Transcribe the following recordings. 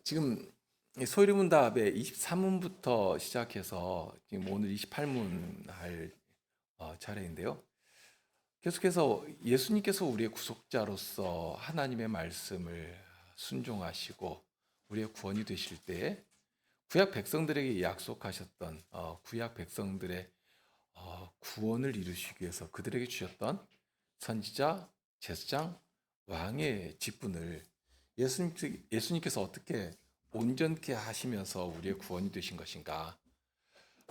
지금 소위문답의 23문부터 시작해서 지금 오늘 28문 할 차례인데요. 계속해서 예수님께서 우리의 구속자로서 하나님의 말씀을 순종하시고 우리의 구원이 되실 때 구약 백성들에게 약속하셨던 구약 백성들의 구원을 이루시기 위해서 그들에게 주셨던 선지자, 제사장, 왕의 직분을 예수님께서 어떻게 온전케 하시면서 우리의 구원이 되신 것인가?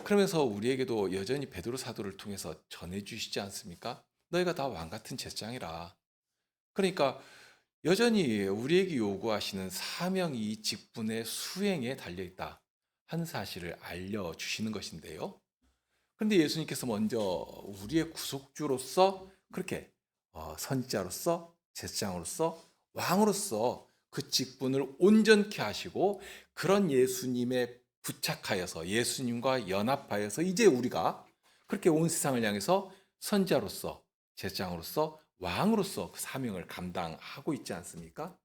그러면서 우리에게도 여전히 베드로 사도를 통해서 전해 주시지 않습니까? 너희가 다 왕 같은 제사장이라. 그러니까 여전히 우리에게 요구하시는 사명이 이 직분의 수행에 달려 있다 하는 사실을 알려 주시는 것인데요. 그런데 예수님께서 먼저 우리의 구속주로서 그렇게 선지자로서 제사장으로서 왕으로서 그 직분을 온전케 하시고 그런 예수님에 부착하여서 예수님과 연합하여서 이제 우리가 그렇게 온 세상을 향해서 선지자로서 제사장으로서 왕으로서 그 사명을 감당하고 있지 않습니까?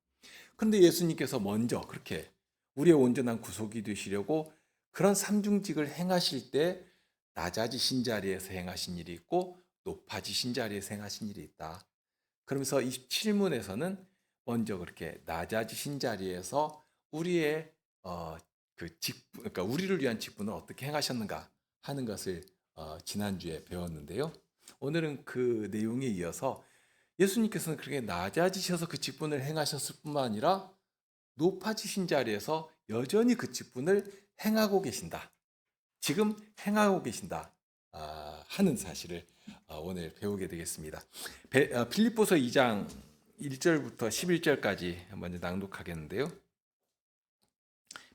그런데 예수님께서 먼저 그렇게 우리의 온전한 구속이 되시려고 그런 삼중직을 행하실 때 낮아지신 자리에서 행하신 일이 있고 높아지신 자리에서 행하신 일이 있다. 그러면서 27문에서는 먼저 그렇게 낮아지신 자리에서 우리의 그 직분, 그러니까 우리를 위한 직분을 어떻게 행하셨는가 하는 것을 지난주에 배웠는데요. 오늘은 그 내용에 이어서 예수님께서는 그렇게 낮아지셔서 그 직분을 행하셨을 뿐만 아니라 높아지신 자리에서 여전히 그 직분을 행하고 계신다. 지금 행하고 계신다. 하는 사실을 오늘 배우게 되겠습니다. 빌립보서 2장 1절부터 11절까지 먼저 낭독하겠는데요.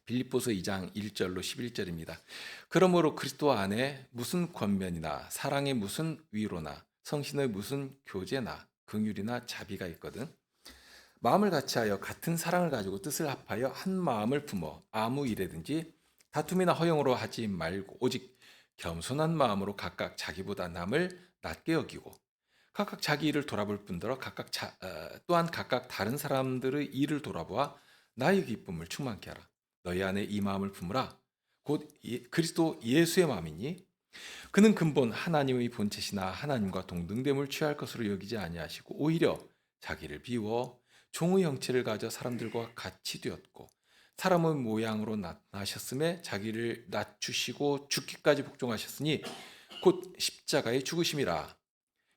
빌립보서 2장 1절로 11절입니다. 그러므로 그리스도 안에 무슨 권면이나 사랑의 무슨 위로나 성신의 무슨 교제나 긍휼이나 자비가 있거든. 마음을 같이하여 같은 사랑을 가지고 뜻을 합하여 한 마음을 품어 아무 일에든지 다툼이나 허용으로 하지 말고 오직 겸손한 마음으로 각각 자기보다 남을 낮게 여기고 각각 자기 일을 돌아볼 뿐더러 또한 각각 다른 사람들의 일을 돌아보아 나의 기쁨을 충만케 하라. 너희 안에 이 마음을 품으라. 곧 그리스도 예수의 마음이니 그는 근본 하나님의 본체시나 하나님과 동등됨을 취할 것으로 여기지 아니하시고 오히려 자기를 비워 종의 형체를 가져 사람들과 같이 되었고 사람의 모양으로 나타나셨음에 자기를 낮추시고 죽기까지 복종하셨으니 곧 십자가의 죽으심이라.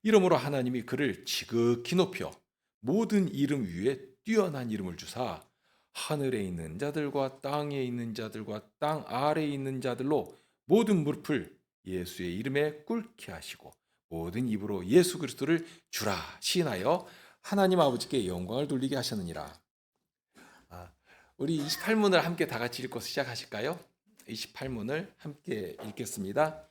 이러므로 하나님이 그를 지극히 높여 모든 이름 위에 뛰어난 이름을 주사 하늘에 있는 자들과 땅에 있는 자들과 땅 아래에 있는 자들로 모든 무릎을 예수의 이름에 꿇게 하시고 모든 입으로 예수 그리스도를 주라 시인하여 하나님 아버지께 영광을 돌리게 하셨느니라. 아, 우리 28문을 함께 다 같이 읽고 시작하실까요? 28문을 함께 읽겠습니다.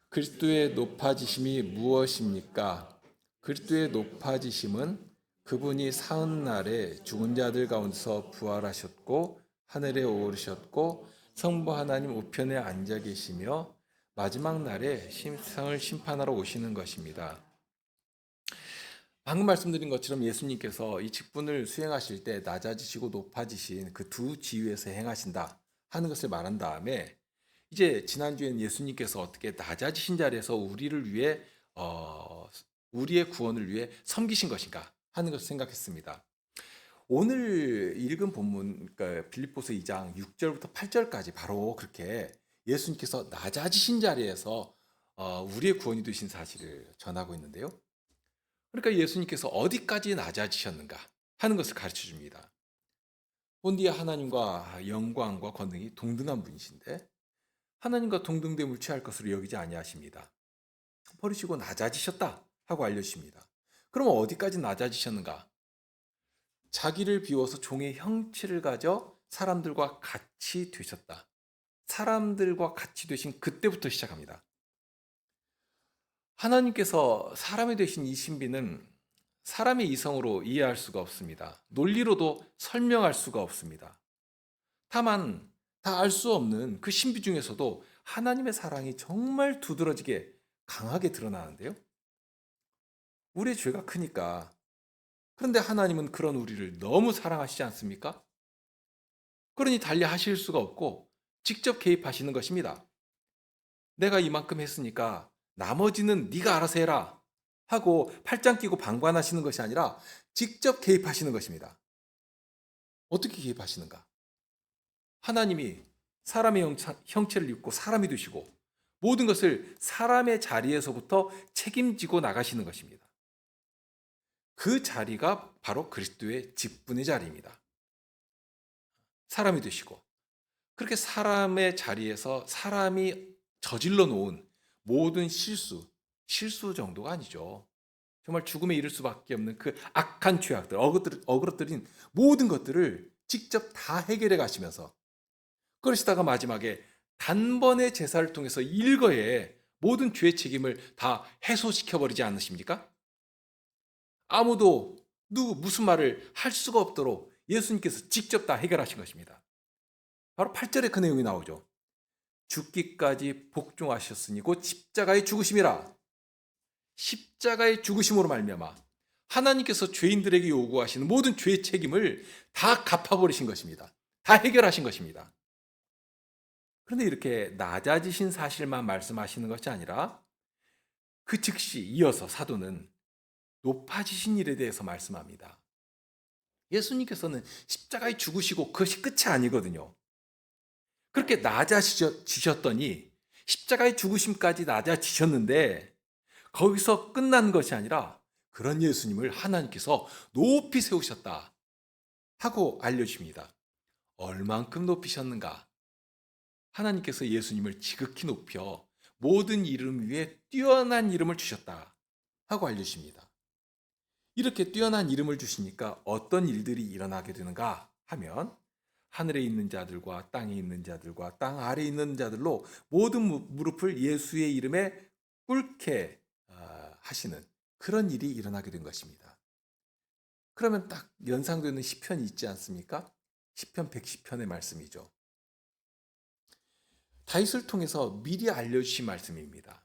그리스도의 높아지심이 무엇입니까? 그리스도의 높아지심은 그분이 사흔 날에 죽은 자들 가운데서 부활하셨고 하늘에 오르셨고 성부 하나님 우편에 앉아 계시며 마지막 날에 세상을 심판하러 오시는 것입니다. 방금 말씀드린 것처럼 예수님께서 이 직분을 수행하실 때 낮아지시고 높아지신 그 두 지위에서 행하신다 하는 것을 말한 다음에 이제 지난주에는 예수님께서 어떻게 낮아지신 자리에서 우리를 위해 우리의 구원을 위해 섬기신 것인가 하는 것을 생각했습니다. 오늘 읽은 본문 그러니까 빌립보서 2장 6절부터 8절까지 바로 그렇게 예수님께서 낮아지신 자리에서 우리의 구원이 되신 사실을 전하고 있는데요. 그러니까 예수님께서 어디까지 낮아지셨는가 하는 것을 가르쳐 줍니다. 본디에 하나님과 영광과 권능이 동등한 분이신데 하나님과 동등됨을 취할 것으로 여기지 아니하십니다. 버리시고 낮아지셨다 하고 알려주십니다. 그럼 어디까지 낮아지셨는가? 자기를 비워서 종의 형체를 가져 사람들과 같이 되셨다. 사람들과 같이 되신 그때부터 시작합니다. 하나님께서 사람이 되신 이 신비는 사람의 이성으로 이해할 수가 없습니다. 논리로도 설명할 수가 없습니다. 다만 다 알 수 없는 그 신비 중에서도 하나님의 사랑이 정말 두드러지게 강하게 드러나는데요. 우리의 죄가 크니까. 그런데 하나님은 그런 우리를 너무 사랑하시지 않습니까? 그러니 달리 하실 수가 없고 직접 개입하시는 것입니다. 내가 이만큼 했으니까 나머지는 네가 알아서 해라 하고 팔짱 끼고 방관하시는 것이 아니라 직접 개입하시는 것입니다. 어떻게 개입하시는가? 하나님이 사람의 형체를 입고 사람이 되시고 모든 것을 사람의 자리에서부터 책임지고 나가시는 것입니다. 그 자리가 바로 그리스도의 직분의 자리입니다. 사람이 되시고 그렇게 사람의 자리에서 사람이 저질러 놓은 모든 실수 정도가 아니죠. 정말 죽음에 이를 수밖에 없는 그 악한 죄악들, 어그러뜨린 모든 것들을 직접 다 해결해 가시면서 그러시다가 마지막에 단번에 제사를 통해서 일거에 모든 죄의 책임을 다 해소시켜 버리지 않으십니까? 아무도 무슨 말을 할 수가 없도록 예수님께서 직접 다 해결하신 것입니다. 바로 8절에 그 내용이 나오죠. 죽기까지 복종하셨으니 곧 십자가의 죽으심이라. 십자가의 죽으심으로 말미암아 하나님께서 죄인들에게 요구하시는 모든 죄의 책임을 다 갚아버리신 것입니다. 다 해결하신 것입니다. 그런데 이렇게 낮아지신 사실만 말씀하시는 것이 아니라 그 즉시 이어서 사도는 높아지신 일에 대해서 말씀합니다. 예수님께서는 십자가에 죽으시고 그것이 끝이 아니거든요. 그렇게 낮아지셨더니 십자가의 죽으심까지 낮아지셨는데 거기서 끝난 것이 아니라 그런 예수님을 하나님께서 높이 세우셨다 하고 알려주십니다. 얼만큼 높이셨는가? 하나님께서 예수님을 지극히 높여 모든 이름 위에 뛰어난 이름을 주셨다 하고 알려주십니다. 이렇게 뛰어난 이름을 주시니까 어떤 일들이 일어나게 되는가 하면 하늘에 있는 자들과 땅에 있는 자들과 땅 아래에 있는 자들로 모든 무릎을 예수의 이름에 꿇게 하시는 그런 일이 일어나게 된 것입니다. 그러면 딱 연상되는 시편이 있지 않습니까? 시편 110편의 말씀이죠. 다윗을 통해서 미리 알려주신 말씀입니다.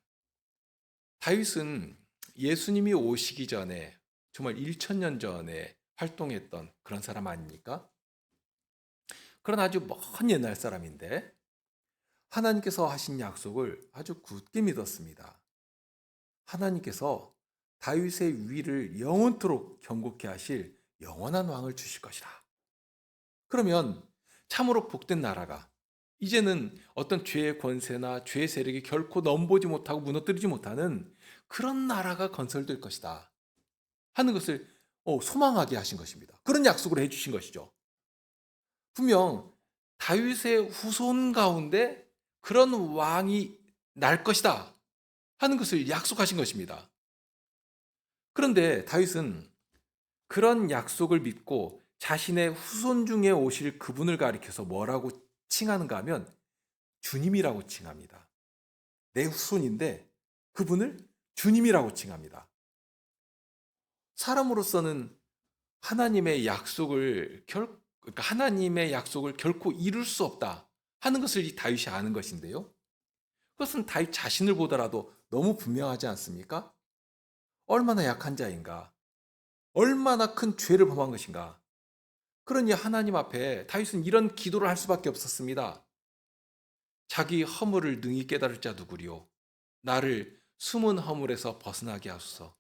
다윗은 예수님이 오시기 전에 정말 1000년 전에 활동했던 그런 사람 아닙니까? 그런 아주 먼 옛날 사람인데 하나님께서 하신 약속을 아주 굳게 믿었습니다. 하나님께서 다윗의 위를 영원토록 경고케 하실 영원한 왕을 주실 것이라. 그러면 참으로 복된 나라가 이제는 어떤 죄의 권세나 죄의 세력이 결코 넘보지 못하고 무너뜨리지 못하는 그런 나라가 건설될 것이다 하는 것을 소망하게 하신 것입니다. 그런 약속을 해주신 것이죠. 분명 다윗의 후손 가운데 그런 왕이 날 것이다 하는 것을 약속하신 것입니다. 그런데 다윗은 그런 약속을 믿고 자신의 후손 중에 오실 그분을 가리켜서 뭐라고 칭하는가 하면 주님이라고 칭합니다. 내 후손인데 그분을 주님이라고 칭합니다. 사람으로서는 하나님의 약속을 결코 이룰 수 없다 하는 것을 이 다윗이 아는 것인데요. 그것은 다윗 자신을 보더라도 너무 분명하지 않습니까? 얼마나 약한 자인가? 얼마나 큰 죄를 범한 것인가? 그러니 하나님 앞에 다윗은 이런 기도를 할 수밖에 없었습니다. 자기 허물을 능히 깨달을 자 누구리요? 나를 숨은 허물에서 벗어나게 하소서.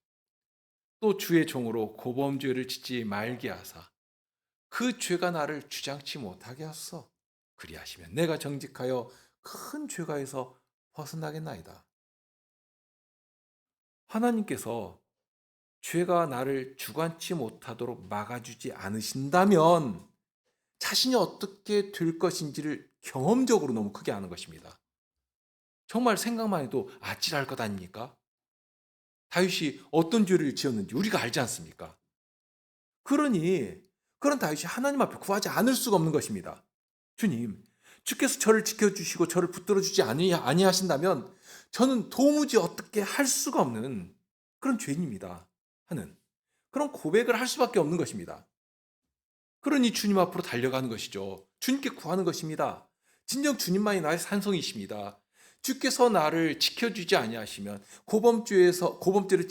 또 주의 종으로 고범죄를 짓지 말게 하사 그 죄가 나를 주장치 못하게 하소서. 그리하시면 내가 정직하여 큰 죄가에서 벗어나겠나이다. 하나님께서 죄가 나를 주관치 못하도록 막아주지 않으신다면 자신이 어떻게 될 것인지를 경험적으로 너무 크게 아는 것입니다. 정말 생각만 해도 아찔할 것 아닙니까? 다윗이 어떤 죄를 지었는지 우리가 알지 않습니까? 그러니 그런 다윗이 하나님 앞에 구하지 않을 수가 없는 것입니다. 주님, 주께서 저를 지켜주시고 저를 붙들어주지 아니하신다면 저는 도무지 어떻게 할 수가 없는 그런 죄인입니다 하는 그런 고백을 할 수밖에 없는 것입니다. 그러니 주님 앞으로 달려가는 것이죠. 주님께 구하는 것입니다. 진정 주님만이 나의 산성이십니다. 주께서 나를 지켜주지 아니하시면 고범죄를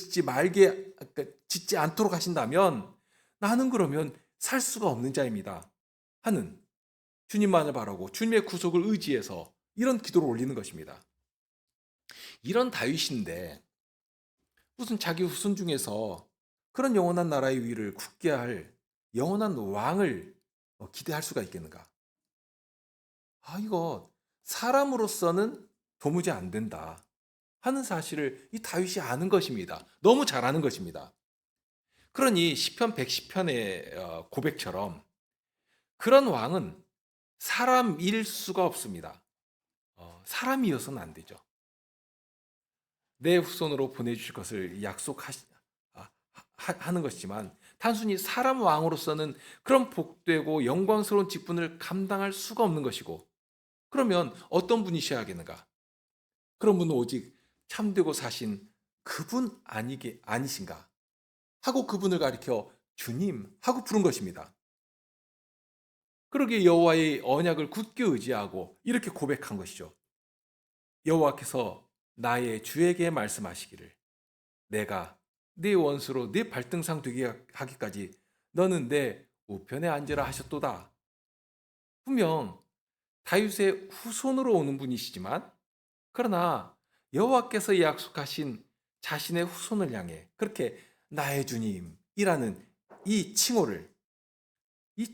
짓지 않도록 하신다면 나는 그러면 살 수가 없는 자입니다 하는 주님만을 바라고 주님의 구속을 의지해서 이런 기도를 올리는 것입니다. 이런 다윗인데 무슨 자기 후손 중에서 그런 영원한 나라의 위를 굳게 할 영원한 왕을 기대할 수가 있겠는가? 이거 사람으로서는 도무지 안 된다 하는 사실을 이 다윗이 아는 것입니다. 너무 잘 아는 것입니다. 그러니 시편 110편의 고백처럼 그런 왕은 사람일 수가 없습니다. 사람이어서는 안 되죠. 내 후손으로 보내주실 것을 하는 것이지만 단순히 사람 왕으로서는 그런 복되고 영광스러운 직분을 감당할 수가 없는 것이고, 그러면 어떤 분이셔야겠는가? 그런 분은 오직 참되고 사신 그분 아니신가? 하고 그분을 가리켜 주님 하고 부른 것입니다. 그러기에 여호와의 언약을 굳게 의지하고 이렇게 고백한 것이죠. 여호와께서 나의 주에게 말씀하시기를 내가 네 원수로 네 발등상 되게 하기까지 너는 내 우편에 앉으라 하셨도다. 분명 다윗의 후손으로 오는 분이시지만, 그러나 여호와께서 약속하신 자신의 후손을 향해 그렇게 나의 주님이라는 이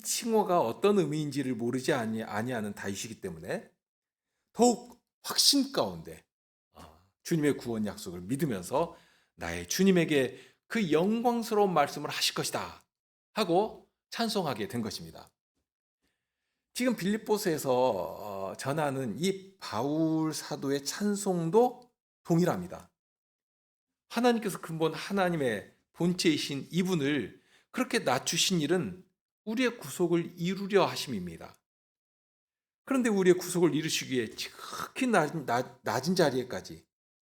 칭호가 어떤 의미인지를 모르지 아니하는 다윗이기 때문에 더욱 확신 가운데 주님의 구원 약속을 믿으면서 나의 주님에게 그 영광스러운 말씀을 하실 것이다 하고 찬송하게 된 것입니다. 지금 빌립보서에서 전하는 이 바울 사도의 찬송도 동일합니다. 하나님께서 근본 하나님의 본체이신 이분을 그렇게 낮추신 일은 우리의 구속을 이루려 하심입니다. 그런데 우리의 구속을 이루시기 위해 지극히 낮은 자리에까지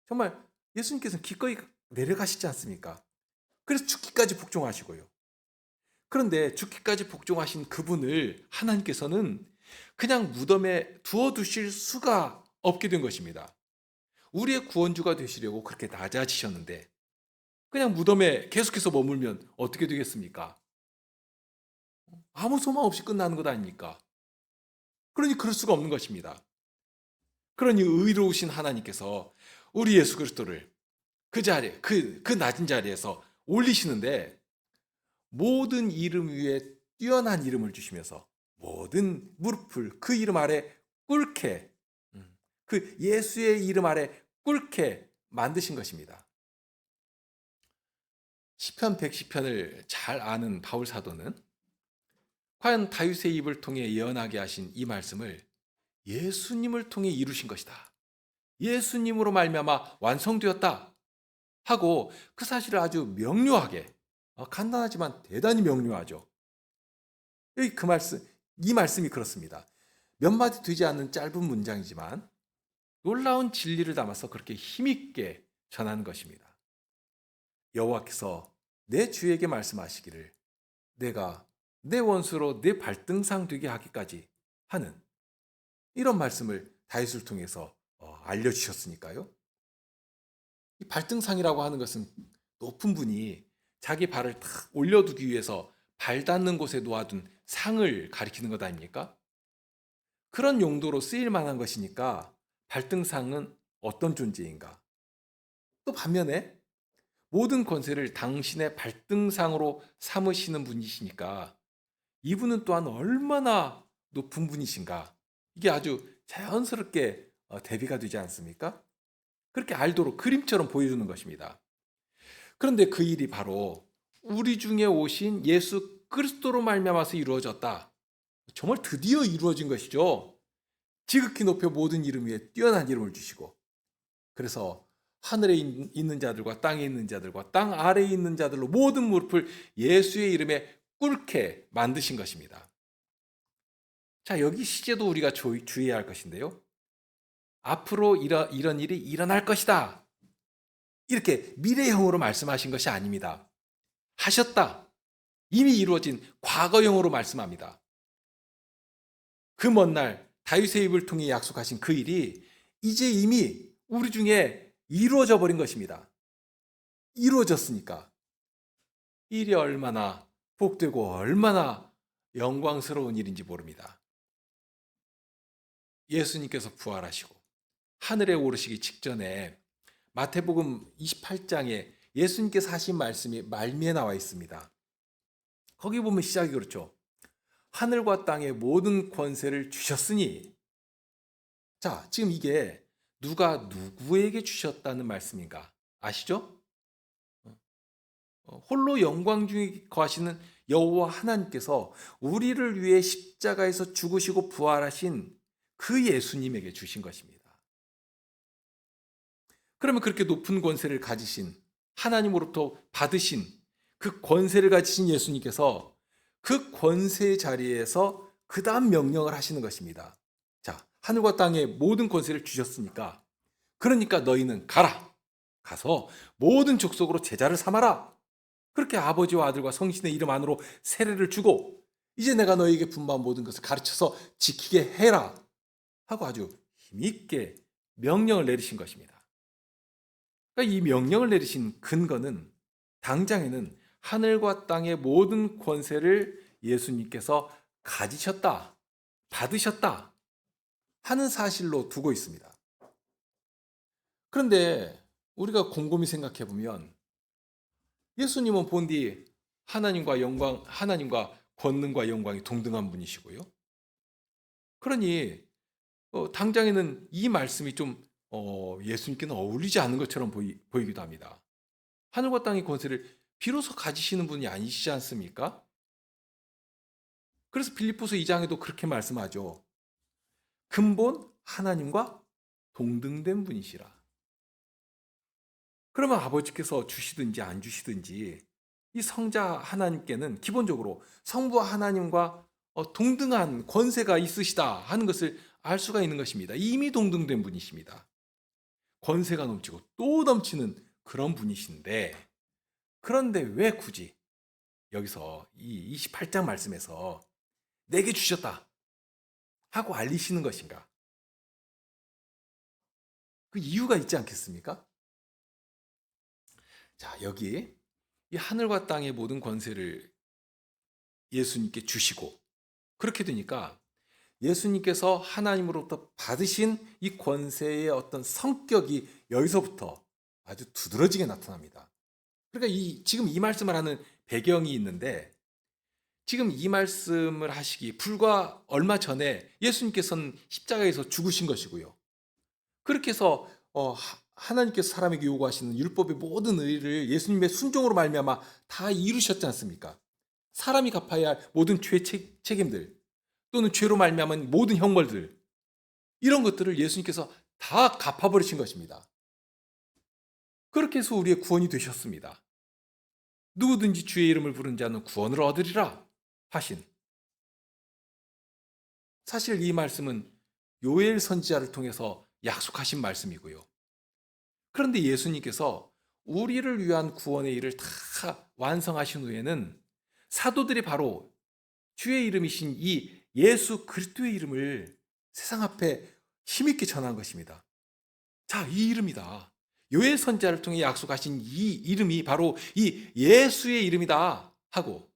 정말 예수님께서는 기꺼이 내려가시지 않습니까? 그래서 죽기까지 복종하시고요. 그런데 죽기까지 복종하신 그분을 하나님께서는 그냥 무덤에 두어두실 수가 없게 된 것입니다. 우리의 구원주가 되시려고 그렇게 낮아지셨는데 그냥 무덤에 계속해서 머물면 어떻게 되겠습니까? 아무 소망 없이 끝나는 것 아닙니까? 그러니 그럴 수가 없는 것입니다. 그러니 의로우신 하나님께서 우리 예수 그리스도를 그 자리에, 그 낮은 자리에서 올리시는데 모든 이름 위에 뛰어난 이름을 주시면서 모든 무릎을 그 이름 아래 꿇게, 그 예수의 이름 아래 꿇게 만드신 것입니다. 시편 110편을 잘 아는 바울 사도는 과연 다윗의 입을 통해 예언하게 하신 이 말씀을 예수님을 통해 이루신 것이다. 예수님으로 말미암아 완성되었다 하고 그 사실을 아주 명료하게, 간단하지만 대단히 명료하죠. 이 말씀이 그렇습니다. 몇 마디 되지 않는 짧은 문장이지만 놀라운 진리를 담아서 그렇게 힘있게 전하는 것입니다. 여호와께서 내 주에게 말씀하시기를 내가 내 원수로 내 발등상 되게 하기까지 하는 이런 말씀을 다윗을 통해서 알려주셨으니까요. 이 발등상이라고 하는 것은 높은 분이 자기 발을 탁 올려두기 위해서 발 닿는 곳에 놓아둔 상을 가리키는 것 아닙니까? 그런 용도로 쓰일 만한 것이니까 발등상은 어떤 존재인가? 또 반면에 모든 권세를 당신의 발등상으로 삼으시는 분이시니까 이분은 또한 얼마나 높은 분이신가? 이게 아주 자연스럽게 대비가 되지 않습니까? 그렇게 알도록 그림처럼 보여주는 것입니다. 그런데 그 일이 바로 우리 중에 오신 예수 그리스도로 말미암아서 이루어졌다. 정말 드디어 이루어진 것이죠. 지극히 높여 모든 이름 위에 뛰어난 이름을 주시고, 그래서 하늘에 있는 자들과 땅에 있는 자들과 땅 아래에 있는 자들로 모든 무릎을 예수의 이름에 꿇게 만드신 것입니다. 자, 여기 시제도 우리가 주의해야 할 것인데요. 앞으로 이런 일이 일어날 것이다. 이렇게 미래형으로 말씀하신 것이 아닙니다. 하셨다. 이미 이루어진 과거형으로 말씀합니다. 그 먼 날 다윗의 입을 통해 약속하신 그 일이 이제 이미 우리 중에 이루어져 버린 것입니다. 이루어졌으니까 이 일이 얼마나 복되고 얼마나 영광스러운 일인지 모릅니다. 예수님께서 부활하시고 하늘에 오르시기 직전에 마태복음 28장에 예수님께서 하신 말씀이 말미에 나와 있습니다. 거기 보면 시작이 그렇죠. 하늘과 땅의 모든 권세를 주셨으니. 자, 지금 이게 누가 누구에게 주셨다는 말씀인가 아시죠? 홀로 영광 중에 거하시는 여호와 하나님께서 우리를 위해 십자가에서 죽으시고 부활하신 그 예수님에게 주신 것입니다. 그러면 그렇게 높은 권세를 가지신, 하나님으로부터 받으신 그 권세를 가지신 예수님께서 그 권세의 자리에서 그 다음 명령을 하시는 것입니다. 자, 하늘과 땅의 모든 권세를 주셨으니까, 그러니까 너희는 가라. 가서 모든 족속으로 제자를 삼아라. 그렇게 아버지와 아들과 성신의 이름 안으로 세례를 주고, 이제 내가 너희에게 분부한 모든 것을 가르쳐서 지키게 해라 하고 아주 힘있게 명령을 내리신 것입니다. 그러니까 이 명령을 내리신 근거는 당장에는 하늘과 땅의 모든 권세를 예수님께서 가지셨다, 받으셨다 하는 사실로 두고 있습니다. 그런데 우리가 곰곰이 생각해 보면 예수님은 본디 하나님과 영광, 하나님과 권능과 영광이 동등한 분이시고요. 그러니 당장에는 이 말씀이 좀 예수님께는 어울리지 않는 것처럼 보이기도 합니다. 하늘과 땅의 권세를 비로소 가지시는 분이 아니시지 않습니까? 그래서 빌립보서 2장에도 그렇게 말씀하죠. 근본 하나님과 동등된 분이시라. 그러면 아버지께서 주시든지 안 주시든지 이 성자 하나님께는 기본적으로 성부 하나님과 동등한 권세가 있으시다 하는 것을 알 수가 있는 것입니다. 이미 동등된 분이십니다. 권세가 넘치고 또 넘치는 그런 분이신데, 그런데 왜 굳이 여기서 이 28장 말씀에서 내게 주셨다 하고 알리시는 것인가? 그 이유가 있지 않겠습니까? 자, 여기 이 하늘과 땅의 모든 권세를 예수님께 주시고, 그렇게 되니까 예수님께서 하나님으로부터 받으신 이 권세의 어떤 성격이 여기서부터 아주 두드러지게 나타납니다. 그러니까 지금 이 말씀을 하는 배경이 있는데, 지금 이 말씀을 하시기 불과 얼마 전에 예수님께서는 십자가에서 죽으신 것이고요. 그렇게 해서 하나님께서 사람에게 요구하시는 율법의 모든 의를 예수님의 순종으로 말미암아 다 이루셨지 않습니까? 사람이 갚아야 할 모든 죄 책임들, 또는 죄로 말미암은 모든 형벌들, 이런 것들을 예수님께서 다 갚아버리신 것입니다. 그렇게 해서 우리의 구원이 되셨습니다. 누구든지 주의 이름을 부른 자는 구원을 얻으리라 하신. 사실 이 말씀은 요엘 선지자를 통해서 약속하신 말씀이고요. 그런데 예수님께서 우리를 위한 구원의 일을 다 완성하신 후에는 사도들이 바로 주의 이름이신 이 예수 그리스도의 이름을 세상 앞에 힘있게 전한 것입니다. 자, 이 이름이다. 요엘 선지자를 통해 약속하신 이 이름이 바로 이 예수의 이름이다 하고,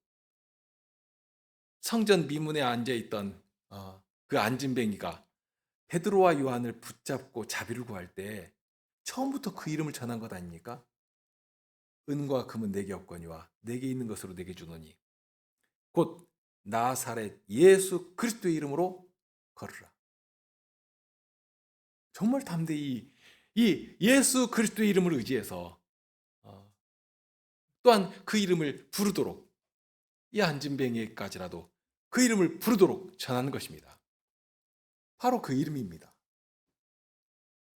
성전 미문에 앉아있던 그 안진뱅이가 베드로와 요한을 붙잡고 자비를 구할 때 처음부터 그 이름을 전한 것 아닙니까? 은과 금은 내게 없거니와 내게 있는 것으로 내게 주노니 곧 나사렛 예수 그리스도의 이름으로 걸으라. 정말 담대히 이 예수 그리스도의 이름을 의지해서 또한 그 이름을 부르도록, 이 안진뱅이까지라도 그 이름을 부르도록 전하는 것입니다. 바로 그 이름입니다.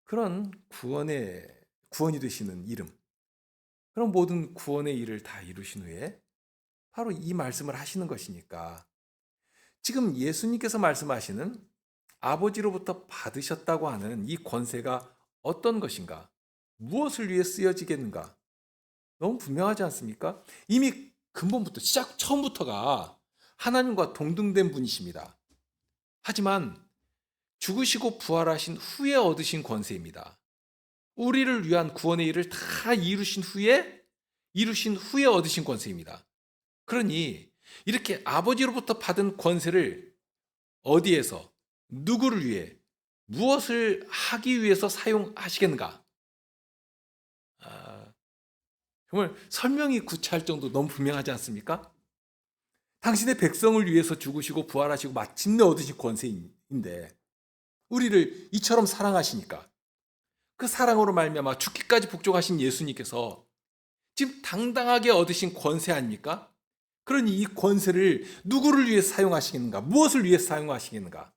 그런 구원이 되시는 이름, 그런 모든 구원의 일을 다 이루신 후에 바로 이 말씀을 하시는 것이니까, 지금 예수님께서 말씀하시는 아버지로부터 받으셨다고 하는 이 권세가 어떤 것인가, 무엇을 위해 쓰여지겠는가, 너무 분명하지 않습니까? 이미 근본부터, 처음부터가 하나님과 동등된 분이십니다. 하지만 죽으시고 부활하신 후에 얻으신 권세입니다. 우리를 위한 구원의 일을 다 이루신 후에 얻으신 권세입니다. 그러니 이렇게 아버지로부터 받은 권세를 어디에서, 누구를 위해, 무엇을 하기 위해서 사용하시겠는가? 아, 정말 설명이 구차할 정도 너무 분명하지 않습니까? 당신의 백성을 위해서 죽으시고 부활하시고 마침내 얻으신 권세인데 우리를 이처럼 사랑하시니까 그 사랑으로 말미암아 죽기까지 복종하신 예수님께서 지금 당당하게 얻으신 권세 아닙니까? 그러니 이 권세를 누구를 위해 사용하시겠는가? 무엇을 위해 사용하시겠는가?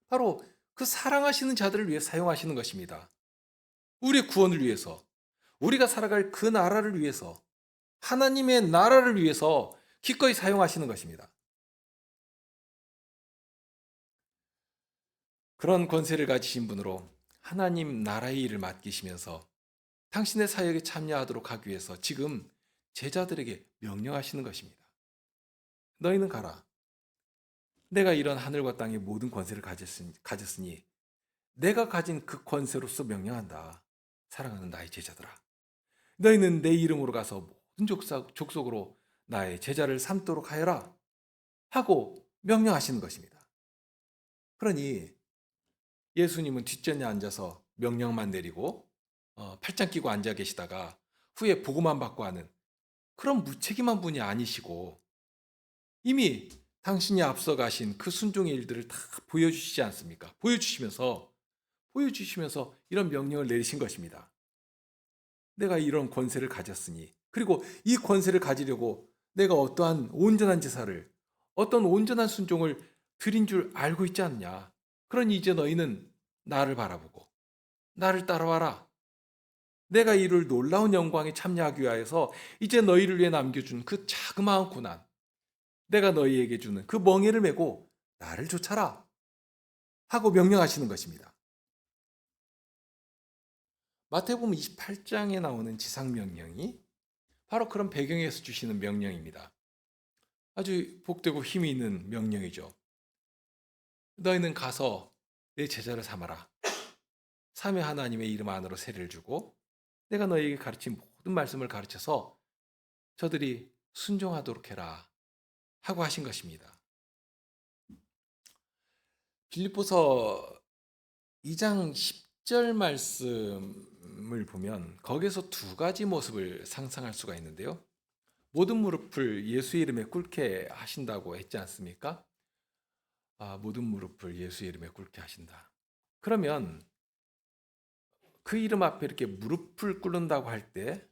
바로 그 사랑하시는 자들을 위해 사용하시는 것입니다. 우리의 구원을 위해서, 우리가 살아갈 그 나라를 위해서, 하나님의 나라를 위해서 기꺼이 사용하시는 것입니다. 그런 권세를 가지신 분으로 하나님 나라의 일을 맡기시면서 당신의 사역에 참여하도록 하기 위해서 지금 제자들에게 명령하시는 것입니다. 너희는 가라. 내가 이런 하늘과 땅의 모든 권세를 가졌으니 내가 가진 그 권세로서 명령한다. 사랑하는 나의 제자들아. 너희는 내 이름으로 가서 모든 족속으로 나의 제자를 삼도록 하여라. 하고 명령하시는 것입니다. 그러니 예수님은 뒷전에 앉아서 명령만 내리고 팔짱 끼고 앉아 계시다가 후에 보고만 받고 하는 그런 무책임한 분이 아니시고 이미 당신이 앞서 가신 그 순종의 일들을 다 보여주시지 않습니까? 보여주시면서 이런 명령을 내리신 것입니다. 내가 이런 권세를 가졌으니 그리고 이 권세를 가지려고 내가 어떠한 온전한 제사를 어떤 온전한 순종을 드린 줄 알고 있지 않냐? 그러니 이제 너희는 나를 바라보고 나를 따라와라. 내가 이룰 놀라운 영광에 참여하기 위하여서 이제 너희를 위해 남겨준 그 자그마한 고난, 내가 너희에게 주는 그 멍에를 메고 나를 쫓아라 하고 명령하시는 것입니다. 마태복음 28장에 나오는 지상명령이 바로 그런 배경에서 주시는 명령입니다. 아주 복되고 힘이 있는 명령이죠. 너희는 가서 내 제자를 삼아라. 삼위 하나님의 이름 안으로 세례를 주고 내가 너희에게 가르친 모든 말씀을 가르쳐서 저들이 순종하도록 해라 하고 하신 것입니다. 빌립보서 2장 10절 말씀을 보면 거기서 두 가지 모습을 상상할 수가 있는데요. 모든 무릎을 예수의 이름에 꿇게 하신다고 했지 않습니까? 모든 무릎을 예수의 이름에 꿇게 하신다. 그러면 그 이름 앞에 이렇게 무릎을 꿇는다고 할 때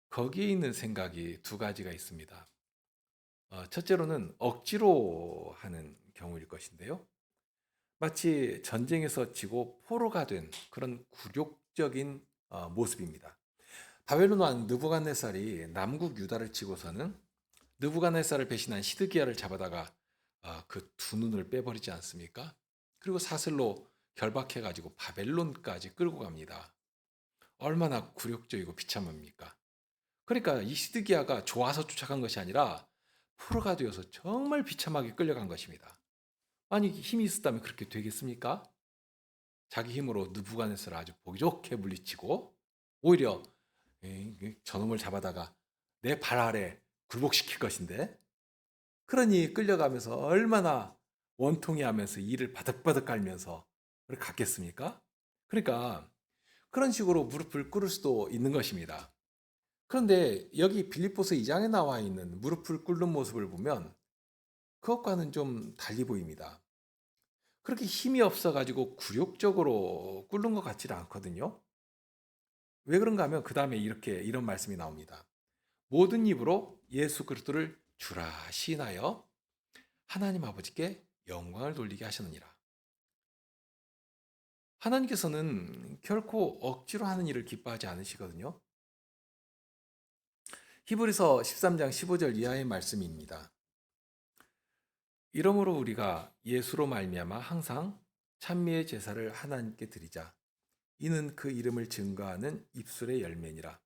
거기에 있는 생각이 두 가지가 있습니다. 첫째로는 억지로 하는 경우일 것인데요. 마치 전쟁에서 지고 포로가 된 그런 굴욕적인 모습입니다. 바벨론 왕 느부갓네살이 남국 유다를 치고서는 느부갓네살을 배신한 시드기야를 잡아다가 그 두 눈을 빼버리지 않습니까? 그리고 사슬로 결박해가지고 바벨론까지 끌고 갑니다. 얼마나 굴욕적이고 비참합니까? 그러니까 이 시드기야가 좋아서 쫓아간 것이 아니라 포로가 되어서 정말 비참하게 끌려간 것입니다. 아니 힘이 있었다면 그렇게 되겠습니까? 자기 힘으로 느부갓네살을 아주 보기 좋게 물리치고 오히려 저놈을 잡아다가 내 발 아래 굴복시킬 것인데 그러니 끌려가면서 얼마나 원통이 하면서 이를 바득바득 깔면서 갔겠습니까? 그러니까 그런 식으로 무릎을 꿇을 수도 있는 것입니다. 그런데 여기 빌립보서 2장에 나와 있는 무릎을 꿇는 모습을 보면 그것과는 좀 달리 보입니다. 그렇게 힘이 없어가지고 굴욕적으로 꿇는 것 같지는 않거든요. 왜 그런가 하면 그 다음에 이런 말씀이 나옵니다. 모든 입으로 예수 그리스도를 주라 시인하여 하나님 아버지께 영광을 돌리게 하셨느니라. 하나님께서는 결코 억지로 하는 일을 기뻐하지 않으시거든요. 히브리서 13장 15절 이하의 말씀입니다. 이러므로 우리가 예수로 말미암아 항상 찬미의 제사를 하나님께 드리자. 이는 그 이름을 증거하는 입술의 열매니라.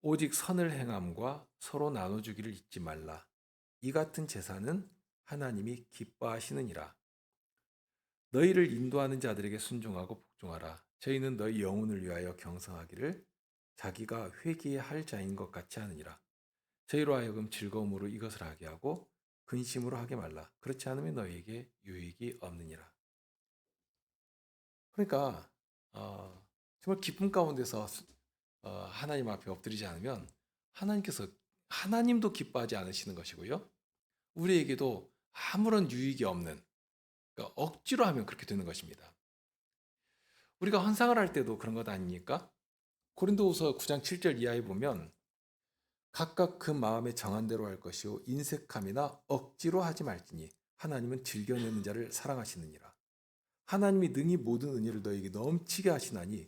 오직 선을 행함과 서로 나눠주기를 잊지 말라. 이 같은 제사는 하나님이 기뻐하시느니라. 너희를 인도하는 자들에게 순종하고 복종하라. 저희는 너희 영혼을 위하여 경성하기를 자기가 회개할 자인 것 같이 하느니라. 저희로 하여금 즐거움으로 이것을 하게 하고 근심으로 하게 말라. 그렇지 않으면 너희에게 유익이 없느니라. 그러니까 정말 기쁨 가운데서 하나님 앞에 엎드리지 않으면 하나님께서 하나님도 기뻐하지 않으시는 것이고요. 우리에게도 아무런 유익이 없는, 그러니까 억지로 하면 그렇게 되는 것입니다. 우리가 헌상을 할 때도 그런 것 아닙니까? 고린도후서 9장 7절 이하에 보면 각각 그 마음에 정한 대로 할 것이요 인색함이나 억지로 하지 말지니 하나님은 즐겨내는 자를 사랑하시느니라. 하나님이 능히 모든 은혜를 너에게 넘치게 하시나니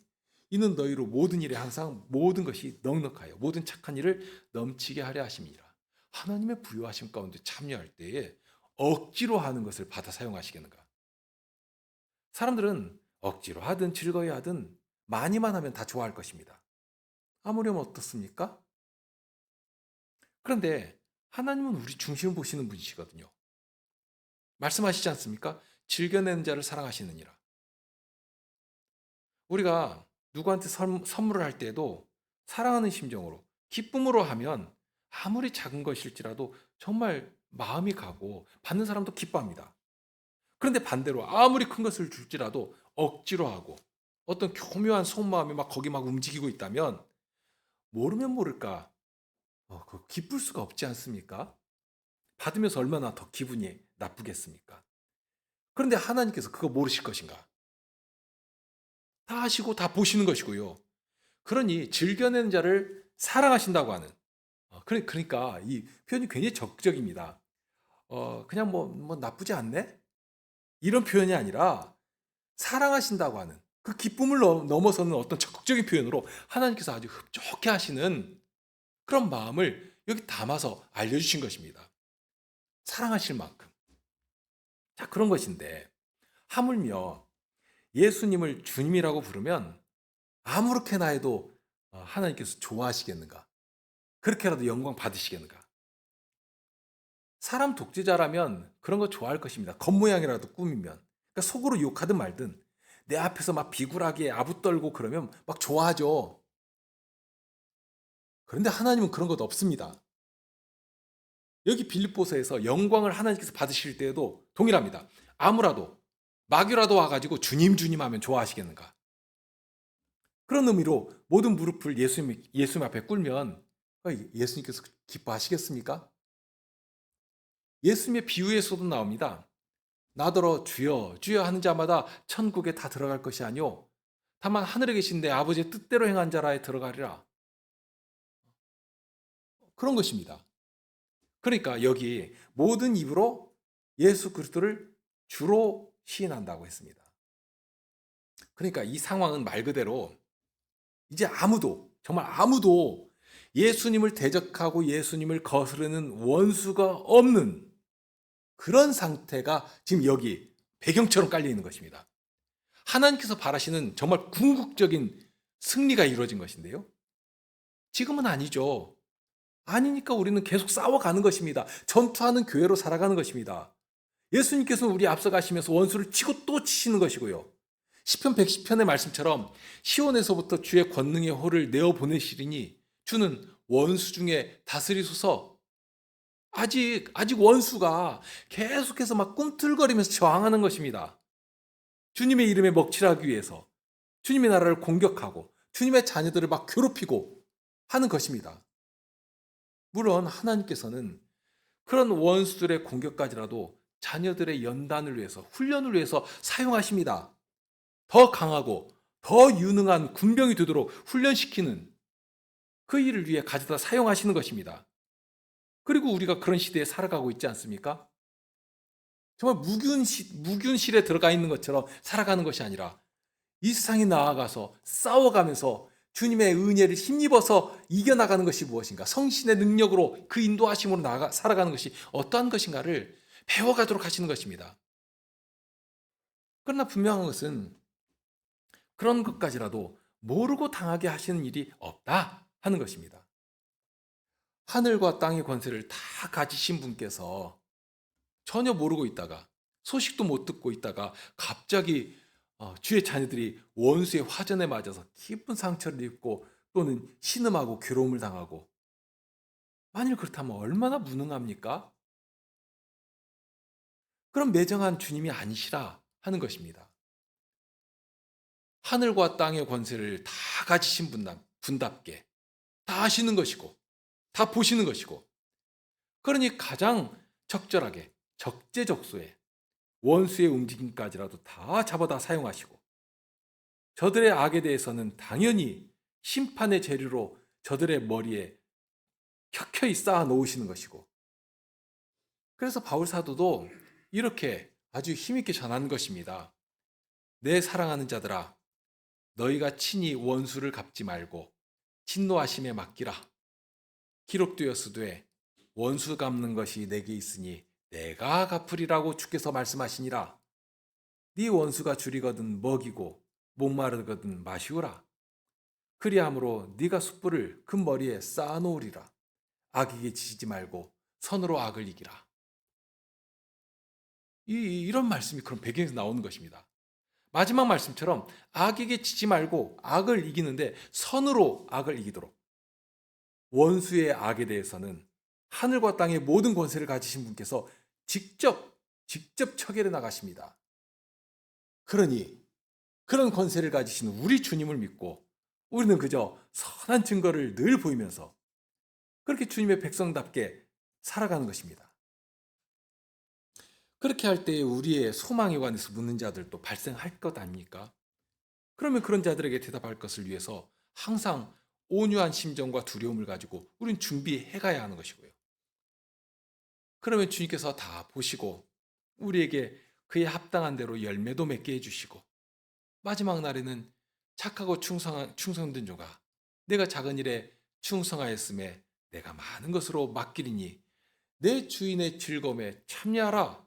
이는 너희로 모든 일에 항상 모든 것이 넉넉하여 모든 착한 일을 넘치게 하려 하심이라. 하나님의 부요하심 가운데 참여할 때에 억지로 하는 것을 받아 사용하시겠는가? 사람들은 억지로 하든 즐거이 하든 많이만 하면 다 좋아할 것입니다. 아무렴 어떻습니까? 그런데 하나님은 우리 중심을 보시는 분이시거든요. 말씀하시지 않습니까? 즐겨내는 자를 사랑하시느니라. 우리가 누구한테 선물을 할 때에도 사랑하는 심정으로, 기쁨으로 하면 아무리 작은 것일지라도 정말 마음이 가고 받는 사람도 기뻐합니다. 그런데 반대로 아무리 큰 것을 줄지라도 억지로 하고 어떤 교묘한 속마음이 막 거기 막 움직이고 있다면 모르면 모를까 기쁠 수가 없지 않습니까? 받으면서 얼마나 더 기분이 나쁘겠습니까? 그런데 하나님께서 그거 모르실 것인가? 다 아시고 다 보시는 것이고요. 그러니 즐겨내는 자를 사랑하신다고 하는 그러니까 이 표현이 굉장히 적극적입니다. 그냥 뭐 나쁘지 않네? 이런 표현이 아니라 사랑하신다고 하는 그 기쁨을 넘어서는 어떤 적극적인 표현으로 하나님께서 아주 흡족해 하시는 그런 마음을 여기 담아서 알려주신 것입니다. 사랑하실 만큼. 자, 그런 것인데 하물며 예수님을 주님이라고 부르면 아무렇게나 해도 하나님께서 좋아하시겠는가? 그렇게라도 영광 받으시겠는가? 사람 독재자라면 그런 거 좋아할 것입니다. 겉모양이라도 꾸미면. 그러니까 속으로 욕하든 말든 내 앞에서 막 비굴하게 아부떨고 그러면 막 좋아하죠. 그런데 하나님은 그런 것 없습니다. 여기 빌립보서에서 영광을 하나님께서 받으실 때에도 동일합니다. 아무라도 마귀라도 와가지고 주님 주님 하면 좋아하시겠는가? 그런 의미로 모든 무릎을 예수님 앞에 꿇면 예수님께서 기뻐하시겠습니까? 예수님의 비유에서도 나옵니다. 나더러 주여 주여 하는 자마다 천국에 다 들어갈 것이 아니오 다만 하늘에 계신 내 아버지의 뜻대로 행한 자라에 들어가리라. 그런 것입니다. 그러니까 여기 모든 입으로 예수 그리스도를 주로 시인한다고 했습니다. 그러니까 이 상황은 말 그대로 이제 아무도 정말 아무도 예수님을 대적하고 예수님을 거스르는 원수가 없는 그런 상태가 지금 여기 배경처럼 깔려 있는 것입니다. 하나님께서 바라시는 정말 궁극적인 승리가 이루어진 것인데요. 지금은 아니죠. 아니니까 우리는 계속 싸워가는 것입니다. 전투하는 교회로 살아가는 것입니다. 예수님께서는 우리 앞서가시면서 원수를 치고 또 치시는 것이고요. 시편 110편의 말씀처럼 시온에서부터 주의 권능의 호를 내어 보내시리니 주는 원수 중에 다스리소서. 아직 원수가 계속해서 막 꿈틀거리면서 저항하는 것입니다. 주님의 이름에 먹칠하기 위해서 주님의 나라를 공격하고 주님의 자녀들을 막 괴롭히고 하는 것입니다. 물론 하나님께서는 그런 원수들의 공격까지라도 자녀들의 연단을 위해서 훈련을 위해서 사용하십니다. 더 강하고 더 유능한 군병이 되도록 훈련시키는 그 일을 위해 가져다 사용하시는 것입니다. 그리고 우리가 그런 시대에 살아가고 있지 않습니까? 정말 무균실에 들어가 있는 것처럼 살아가는 것이 아니라 이 세상에 나아가서 싸워가면서 주님의 은혜를 힘입어서 이겨나가는 것이 무엇인가? 성신의 능력으로 그 인도하심으로 살아가는 것이 어떠한 것인가를 배워가도록 하시는 것입니다. 그러나 분명한 것은 그런 것까지라도 모르고 당하게 하시는 일이 없다 하는 것입니다. 하늘과 땅의 권세를 다 가지신 분께서 전혀 모르고 있다가 소식도 못 듣고 있다가 갑자기 주의 자녀들이 원수의 화전에 맞아서 깊은 상처를 입고 또는 신음하고 괴로움을 당하고 만일 그렇다면 얼마나 무능합니까? 그럼 매정한 주님이 아니시라 하는 것입니다. 하늘과 땅의 권세를 다 가지신 분답게 다 아시는 것이고 다 보시는 것이고, 그러니 가장 적절하게 적재적소에 원수의 움직임까지라도 다 잡아다 사용하시고, 저들의 악에 대해서는 당연히 심판의 재료로 저들의 머리에 켜켜이 쌓아 놓으시는 것이고, 그래서 바울 사도도 이렇게 아주 힘있게 전하는 것입니다. 내 사랑하는 자들아, 너희가 친히 원수를 갚지 말고 진노하심에 맡기라. 기록되었으되 원수 갚는 것이 내게 있으니 내가 갚으리라고 주께서 말씀하시니라. 네 원수가 줄이거든 먹이고 목마르거든 마시우라. 그리함으로 네가 숯불을 그 머리에 쌓아놓으리라. 악에게 지지지 말고 선으로 악을 이기라. 이런 말씀이 그런 배경에서 나오는 것입니다. 마지막 말씀처럼 악에게 지지 말고 악을 이기는데 선으로 악을 이기도록, 원수의 악에 대해서는 하늘과 땅의 모든 권세를 가지신 분께서 직접 처결해 나가십니다. 그러니 그런 권세를 가지신 우리 주님을 믿고 우리는 그저 선한 증거를 늘 보이면서 그렇게 주님의 백성답게 살아가는 것입니다. 그렇게 할 때 우리의 소망에 관해서 묻는 자들도 발생할 것 아닙니까? 그러면 그런 자들에게 대답할 것을 위해서 항상 온유한 심정과 두려움을 가지고 우리는 준비해 가야 하는 것이고요. 그러면 주님께서 다 보시고 우리에게 그에 합당한 대로 열매도 맺게 해주시고, 마지막 날에는 착하고 충성된 조가 내가 작은 일에 충성하였음에 내가 많은 것으로 맡기리니 내 주인의 즐거움에 참여하라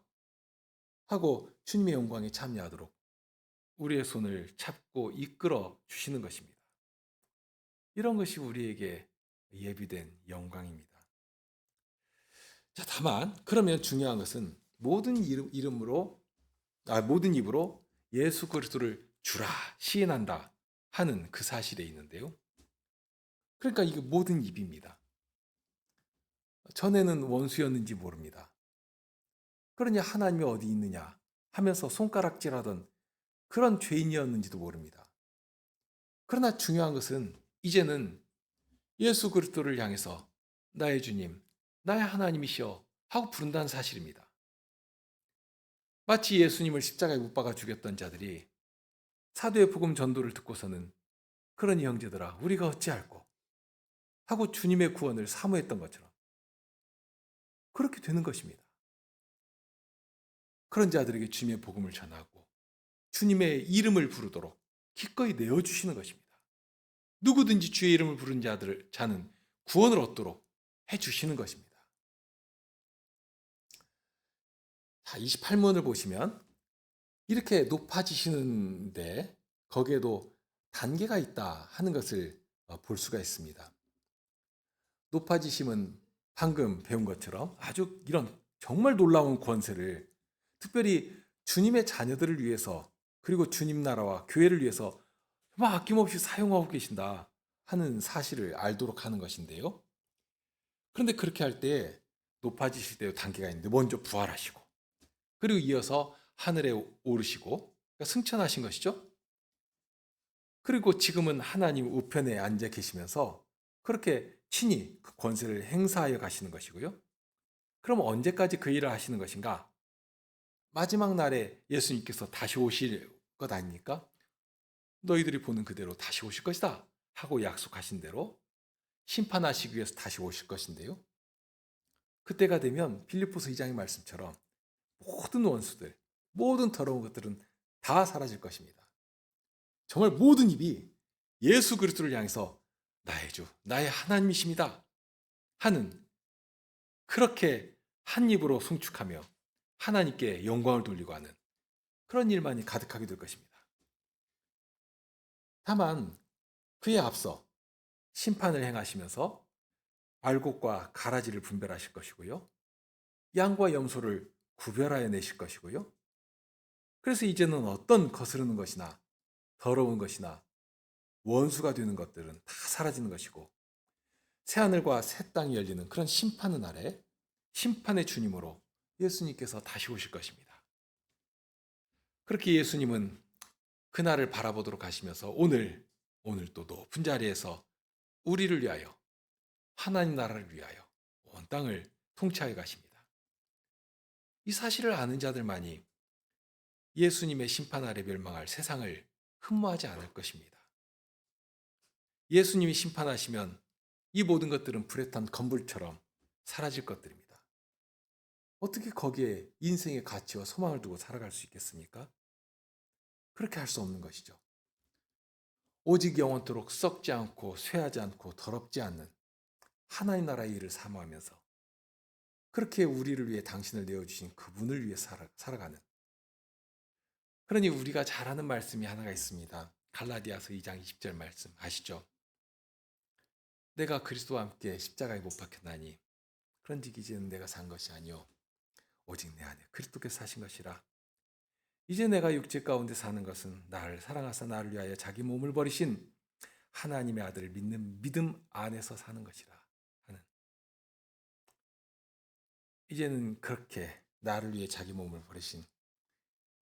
하고 주님의 영광에 참여하도록 우리의 손을 잡고 이끌어 주시는 것입니다. 이런 것이 우리에게 예비된 영광입니다. 자, 다만 그러면 중요한 것은 모든 입으로 예수 그리스도를 주라 시인한다 하는 그 사실에 있는데요. 그러니까 이게 모든 입입니다. 전에는 원수였는지 모릅니다. 그러니 하나님이 어디 있느냐 하면서 손가락질하던 그런 죄인이었는지도 모릅니다. 그러나 중요한 것은 이제는 예수 그리스도를 향해서 나의 주님, 나의 하나님이시여 하고 부른다는 사실입니다. 마치 예수님을 십자가에 못 박아 죽였던 자들이 사도의 복음 전도를 듣고서는 그러니 형제들아 우리가 어찌할꼬 하고 주님의 구원을 사모했던 것처럼 그렇게 되는 것입니다. 그런 자들에게 주님의 복음을 전하고 주님의 이름을 부르도록 기꺼이 내어주시는 것입니다. 누구든지 주의 이름을 부른 자는 구원을 얻도록 해주시는 것입니다. 자, 28문을 보시면 이렇게 높아지시는데 거기에도 단계가 있다 하는 것을 볼 수가 있습니다. 높아지심은 방금 배운 것처럼 아주 이런 정말 놀라운 권세를 특별히 주님의 자녀들을 위해서 그리고 주님 나라와 교회를 위해서 정말 아낌없이 사용하고 계신다 하는 사실을 알도록 하는 것인데요. 그런데 그렇게 할 때 높아지실 때 단계가 있는데 먼저 부활하시고 그리고 이어서 하늘에 오르시고 그러니까 승천하신 것이죠. 그리고 지금은 하나님 우편에 앉아 계시면서 그렇게 친히 그 권세를 행사하여 가시는 것이고요. 그럼 언제까지 그 일을 하시는 것인가? 마지막 날에 예수님께서 다시 오실 것 아닙니까? 너희들이 보는 그대로 다시 오실 것이다 하고 약속하신 대로 심판하시기 위해서 다시 오실 것인데요. 그때가 되면 빌립보서 2장의 말씀처럼 모든 원수들, 모든 더러운 것들은 다 사라질 것입니다. 정말 모든 입이 예수 그리스도를 향해서 나의 주, 나의 하나님이십니다 하는 그렇게 한 입으로 송축하며 하나님께 영광을 돌리고 하는 그런 일만이 가득하게 될 것입니다. 다만 그에 앞서 심판을 행하시면서 알곡과 가라지를 분별하실 것이고요. 양과 염소를 구별하여 내실 것이고요. 그래서 이제는 어떤 거스르는 것이나 더러운 것이나 원수가 되는 것들은 다 사라지는 것이고 새하늘과 새 땅이 열리는 그런 심판의 날에 심판의 주님으로 예수님께서 다시 오실 것입니다. 그렇게 예수님은 그날을 바라보도록 하시면서 오늘 또 높은 자리에서 우리를 위하여, 하나님 나라를 위하여 온 땅을 통치하여 가십니다. 이 사실을 아는 자들만이 예수님의 심판 아래 멸망할 세상을 흠모하지 않을 것입니다. 예수님이 심판하시면 이 모든 것들은 불에 탄 건불처럼 사라질 것들입니다. 어떻게 거기에 인생의 가치와 소망을 두고 살아갈 수 있겠습니까? 그렇게 할 수 없는 것이죠. 오직 영원토록 썩지 않고 쇠하지 않고 더럽지 않는 하나님 나라의 일을 사모하면서 그렇게 우리를 위해 당신을 내어주신 그분을 위해 살아가는, 그러니 우리가 잘 아는 말씀이 하나가 있습니다. 갈라디아서 2장 20절 말씀 아시죠? 내가 그리스도와 함께 십자가에 못 박혔나니 그런즉 이제는 내가 산 것이 아니요 오직 내 안에 그리스도께서 사신 것이라. 이제 내가 육체 가운데 사는 것은 나를 사랑하사 나를 위하여 자기 몸을 버리신 하나님의 아들을 믿는 믿음 안에서 사는 것이라 하는, 이제는 그렇게 나를 위해 자기 몸을 버리신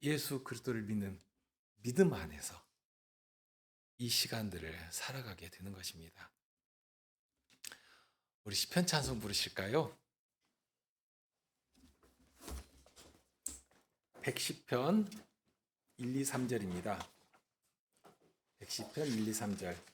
예수 그리스도를 믿는 믿음 안에서 이 시간들을 살아가게 되는 것입니다. 우리 시편 찬송 부르실까요? 110편 1, 2, 3절입니다. 110편 1, 2, 3절.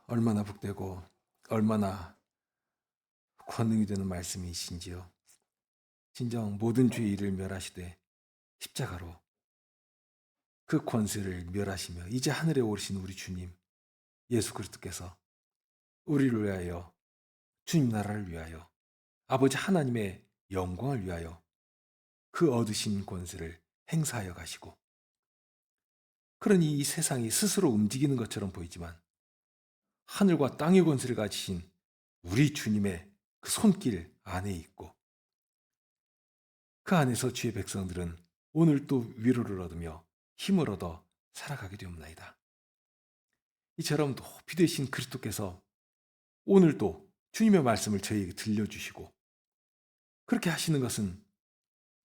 얼마나 복되고 얼마나 권능이 되는 말씀이신지요. 진정 모든 죄의 일을 멸하시되 십자가로 그 권세를 멸하시며 이제 하늘에 오르신 우리 주님 예수 그리스도께서 우리를 위하여, 주님 나라를 위하여, 아버지 하나님의 영광을 위하여 그 얻으신 권세를 행사하여 가시고, 그러니 이 세상이 스스로 움직이는 것처럼 보이지만 하늘과 땅의 권세를 가지신 우리 주님의 그 손길 안에 있고, 그 안에서 주의 백성들은 오늘 또 위로를 얻으며 힘을 얻어 살아가게 되옵나이다. 이처럼 높이 되신 그리스도께서 오늘도 주님의 말씀을 저희에게 들려주시고, 그렇게 하시는 것은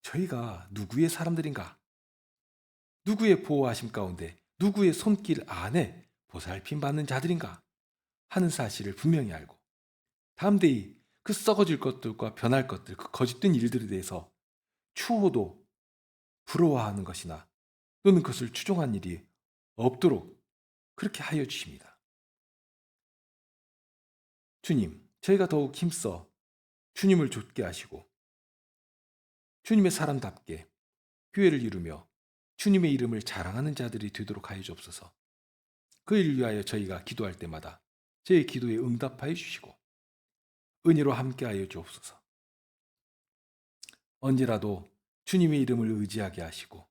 저희가 누구의 사람들인가, 누구의 보호하심 가운데, 누구의 손길 안에 보살핌 받는 자들인가 하는 사실을 분명히 알고, 담대히 그 썩어질 것들과 변할 것들, 그 거짓된 일들에 대해서 추호도 부러워하는 것이나 또는 그것을 추종한 일이 없도록 그렇게 하여 주십니다. 주님, 저희가 더욱 힘써 주님을 좇게 하시고 주님의 사람답게 교회를 이루며 주님의 이름을 자랑하는 자들이 되도록 하여 주옵소서. 그 일을 위하여 저희가 기도할 때마다 저희 기도에 응답하여 주시고 은혜로 함께하여 주옵소서. 언제라도 주님의 이름을 의지하게 하시고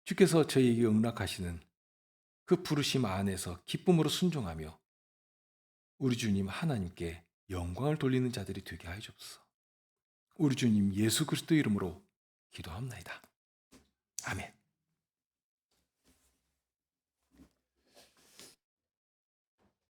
주께서 저희에게 응낙하시는 그 부르심 안에서 기쁨으로 순종하며 우리 주님 하나님께 영광을 돌리는 자들이 되게 하여 주옵소서. 우리 주님 예수 그리스도 이름으로 기도합나이다.